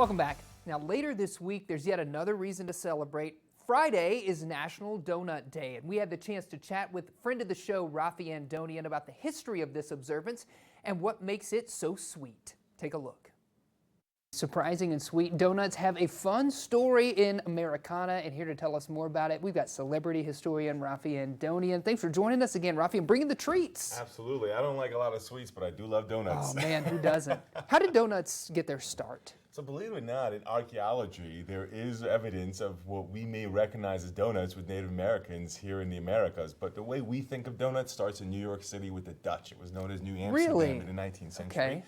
Welcome back. Now, later this week, there's yet another reason to celebrate. Friday is National Donut Day, and we had the chance to chat with friend of the show, Rafi Andonian, about the history of this observance and what makes it so sweet. Take a look. Surprising and sweet donuts have a fun story in Americana, and here to tell us more about it, we've got celebrity historian Rafi Andonian. Thanks for joining us again, Rafi, and bringing the treats. Absolutely. I don't like a lot of sweets, but I do love donuts. Oh, man, who doesn't? How did donuts get their start? So believe it or not, in archaeology, there is evidence of what we may recognize as donuts with Native Americans here in the Americas. But the way we think of donuts starts in New York City with the Dutch. It was known as New Amsterdam in the 19th century. Okay.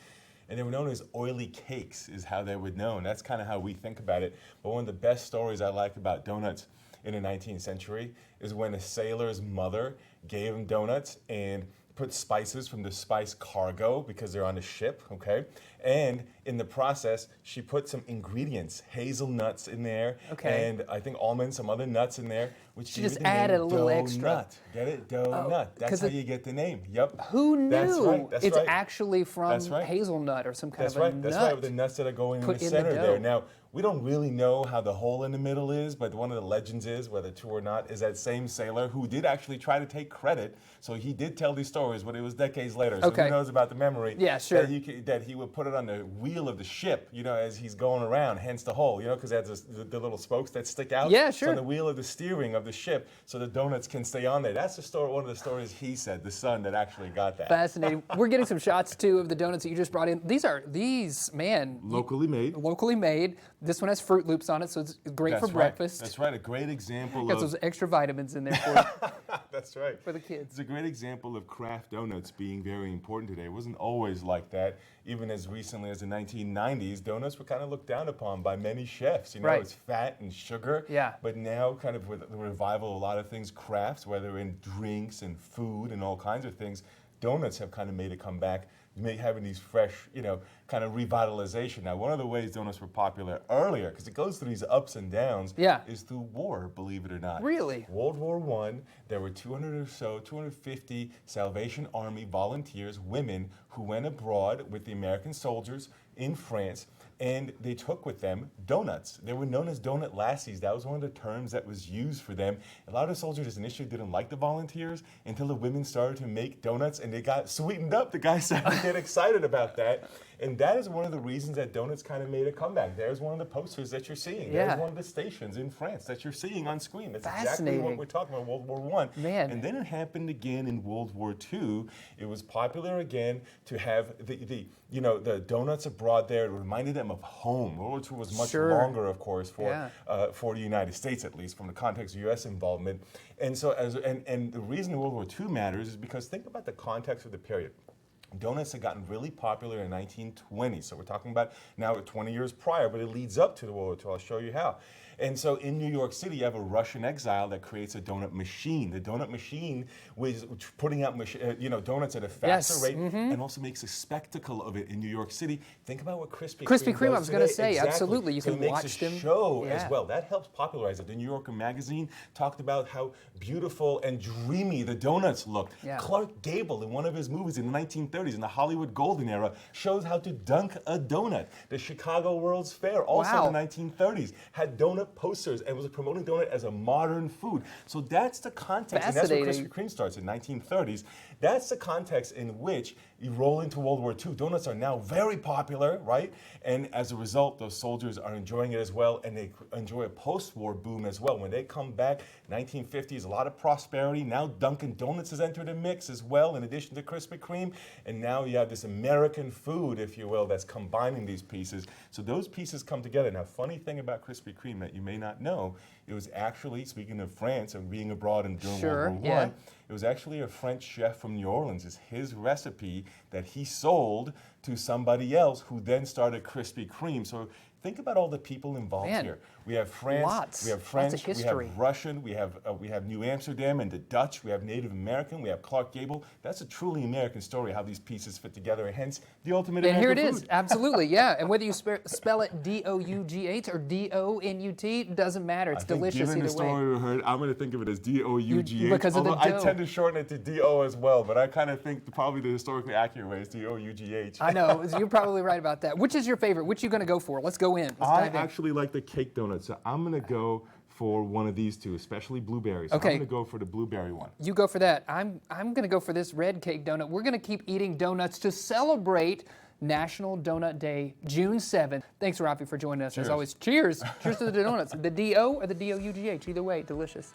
And they were known as oily cakes is how they were known. That's kind of how we think about it. But one of the best stories I like about donuts in the 19th century is when a sailor's mother gave him donuts and put spices from the spice cargo because they're on the ship, okay? And in the process, she put some ingredients, hazelnuts in there, and I think almonds, some other nuts in there, which she just added a little extra. Get it? Donut. That's how you get the name. Yep. Who knew? That's right. That's it's right. actually from hazelnut or some kind of a nut. That's right, with the nuts that are going in the center there. Now, we don't really know how the hole in the middle is, but one of the legends is, whether true or not, is that same sailor who did actually try to take credit. So he did tell these stories, but it was decades later. So who knows about the memory? Yeah, sure. That he would put it on the wheel of the ship, you know, as he's going around, hence the hole, you know, because it has the little spokes that stick out. Yeah, sure. So on the wheel of the steering of the ship, so the donuts can stay on there. That's the story. One of the stories he said, the son that actually got that. Fascinating. We're getting some shots too of the donuts that you just brought in. These locally made. Locally made. This one has Fruit Loops on it, so it's great for breakfast. That's right. A great example. Got those extra vitamins in there for you. That's right. For the kids. It's a great example of craft donuts being very important today. It wasn't always like that. Even as recently as the 1990s, donuts were kind of looked down upon by many chefs. You know, it's fat and sugar. Yeah. But now, kind of with the revival of a lot of things, crafts, whether in drinks and food and all kinds of things, donuts have kind of made a comeback, having these fresh, you know, kind of revitalization. Now, one of the ways donuts were popular earlier, because it goes through these ups and downs, is through war, believe it or not. Really? World War I, there were 250 Salvation Army volunteers, women, who went abroad with the American soldiers in France, and they took with them donuts. They were known as donut lassies. That was one of the terms that was used for them. A lot of soldiers initially didn't like the volunteers until the women started to make donuts and they got sweetened up. The guys started to get excited about that. And that is one of the reasons that donuts kind of made a comeback. There's one of the posters that you're seeing. There's one of the stations in France that you're seeing on screen. That's exactly what we're talking about, World War I. Man. And then it happened again in World War II. It was popular again to have the donuts abroad there. It reminded them of home. World War II was much longer, of course, for the United States, at least, from the context of U.S. involvement. And so, and the reason World War II matters is because think about the context of the period. Donuts had gotten really popular in the 1920s. So we're talking about now 20 years prior, but it leads up to the World War II. I'll show you how. And so in New York City, you have a Russian exile that creates a donut machine. The donut machine was putting out donuts at a faster rate and also makes a spectacle of it in New York City. Think about what Krispy Kreme I was going to say, absolutely. You can watch them. It makes a show as well. That helps popularize it. The New Yorker magazine talked about how beautiful and dreamy the donuts looked. Yeah. Clark Gable, in one of his movies in the 1930s, in the Hollywood Golden Era, shows how to dunk a donut. The Chicago World's Fair, also in the 1930s, had donut posters and was promoting donut as a modern food. So that's the context, and that's where Krispy Kreme starts in 1930s. That's the context in which you roll into World War II. Donuts are now very popular, right? And as a result, those soldiers are enjoying it as well, and they enjoy a post-war boom as well. When they come back, 1950s, a lot of prosperity. Now Dunkin' Donuts has entered the mix as well, in addition to Krispy Kreme. And now you have this American food, if you will, that's combining these pieces. So those pieces come together. Now, funny thing about Krispy Kreme that you may not know, it was actually, speaking of France and being abroad and during World War I, it was actually a French chef from New Orleans. It's his recipe that he sold to somebody else who then started Krispy Kreme. So think about all the people involved here. We have France, we have French, we have Russian, we have New Amsterdam and the Dutch, we have Native American, we have Clark Gable. That's a truly American story, how these pieces fit together, and hence the ultimate American food. And here it is, food. absolutely, yeah. And whether you spell it D-O-U-G-H or D-O-N-U-T, doesn't matter. It's delicious either way. Given the story we heard, I'm going to think of it as D-O-U-G-H. Because of the dough. I tend to shorten it to D-O as well, but I kind of think probably the historically accurate way is D-O-U-G-H. I know. You're probably right about that. Which is your favorite? Which are you going to go for? Let's go in. Let's I dive in. actually like the cake donut, so I'm going to go for one of these two, especially blueberries. So Okay. I'm going to go for the blueberry one. You go for that. I'm going to go for this red cake donut. We're going to keep eating donuts to celebrate National Donut Day, June 7th. Thanks, Rafi, for joining us. Cheers. As always, cheers. Cheers to the donuts. The D-O or the D-O-U-G-H. Either way, delicious.